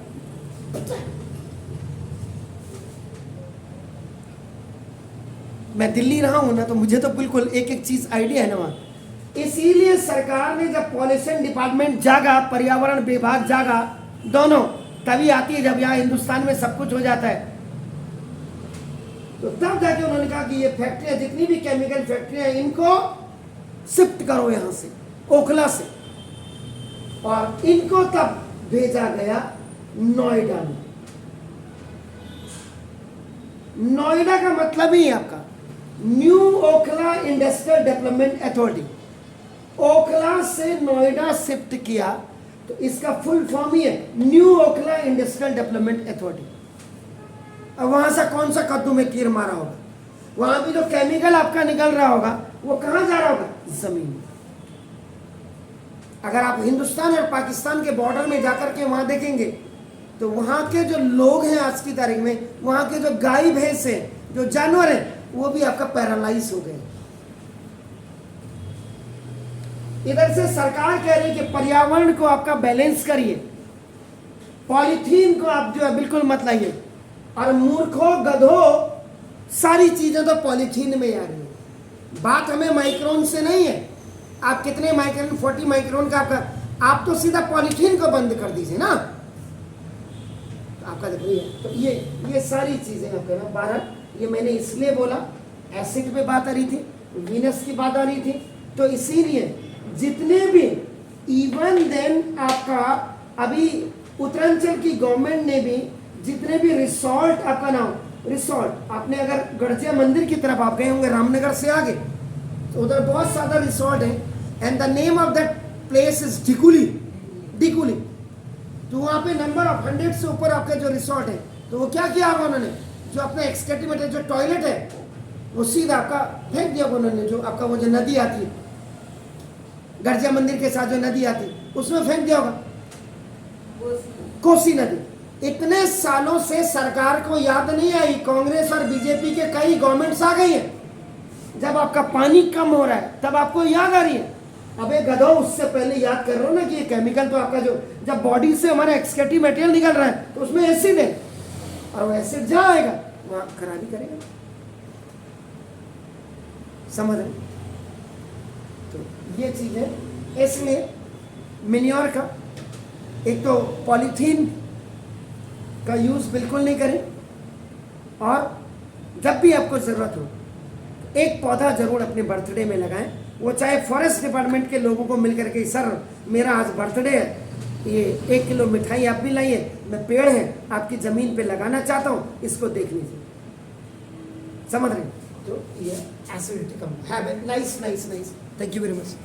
मैं दिल्ली रहा हूं ना, तो मुझे तो बिल्कुल एक एक चीज आइडिया है ना वहां। इसीलिए सरकार ने जब पॉल्यूशन डिपार्टमेंट जागा, पर्यावरण विभाग जागा, दोनों तभी आती है जब यहाँ हिंदुस्तान में सब कुछ हो जाता है। तो तब जाके उन्होंने कहा कि ये फैक्ट्रियां, जितनी भी केमिकल फैक्ट्रियां, इनको शिफ्ट करो यहां से, ओखला से, और इनको तब भेजा गया नोएडा में। नोएडा का मतलब ही है आपका new Okhla industrial development authority. Okhla से नोएडा शिफ्ट किया, तो इसका फुल फॉर्म ही है new Okhla industrial development authority. और वहां से कौन सा कद्दू में कीर मारा होगा, वहां भी जो केमिकल आपका निकल रहा होगा वो कहां जा रहा होगा, जमीन में। अगर आप हिंदुस्तान और पाकिस्तान के बॉर्डर में जाकर के वहां देखेंगे तो वहां के जो लोग हैं आज की तारीख में, वहां के जो गाय भैंस हैं, जो जानवर हैं, वो भी आपका पैरालाइज हो गए। इधर से सरकार कह रही है कि पर्यावरण को आपका बैलेंस करिए, पॉलीथीन को आप जो है बिल्कुल मत लाइए, और मूर्खों गधों सारी चीजें तो पॉलीथीन में आ रही है। बात हमें माइक्रोन से नहीं है, आप कितने माइक्रोन, 40 माइक्रोन का आपका, आप तो सीधा पॉलीथीन को बंद कर दीजिए ना, तो आपका देखिए। तो ये सारी चीजें आपके ना 12, ये मैंने इसलिए बोला, एसिड पे बात आ रही थी, वीनस की बात आ रही थी, तो इसीलिए जितने भी, इवन देन आपका अभी उत्तरांचल की गवर्नमेंट ने भी जितने भी रिसोर्ट, आपका नाम रिसोर्ट, आपने अगर गढ़जिया मंदिर की तरफ आप गए होंगे रामनगर से आगे, तो उधर बहुत ज्यादा रिसोर्ट है, and the name of that place is Dikuli, Dikuli. तो वहाँ पे नंबर ऑफ 100 से ऊपर आपके जो रिसोर्ट है, तो वो क्या किया होगा उन्होंने, जो अपना एक्सक्रीमेंट है, जो टॉयलेट है, वो सीधा आपका फेंक दिया होगा उन्होंने, जो आपका वो जो नदी आती है, गढ़जिया मंदिर के साथ जो नदी आती है, उसमें फेंक दिया होगा, कोसी नदी। इतने सालों से सरकार को याद नहीं आई, कांग्रेस और बीजेपी के कई गवर्नमेंट्स आ गई हैं, जब आपका पानी कम हो रहा है तब आपको याद आ रही है। अबे गधो, उससे पहले याद कर रहे हो ना कि ये केमिकल तो आपका जो, जब बॉडी से हमारा एक्सक्रीटिव मटेरियल निकल रहा है तो उसमें एसिड है, और वो एसिड जहाँ आएगा वहाँ खराबी करेगा, समझ रहे? तो ये चीज है, इसलिए मिन्योर का एक तो पॉलीथीन का यूज बिल्कुल नहीं करें, और जब भी आपको जरूरत हो एक पौधा जरूर अपने बर्थडे में लगाएं, वो चाहे फॉरेस्ट डिपार्टमेंट के लोगों को मिलकर के, सर मेरा आज बर्थडे है, ये 1 किलो मिठाई आप भी लाइए, मैं पेड़ है आपकी जमीन पे लगाना चाहता हूँ, इसको देख लीजिए, समझ रहे? तो ये acidity come, have a nice nice nice, thank you very much.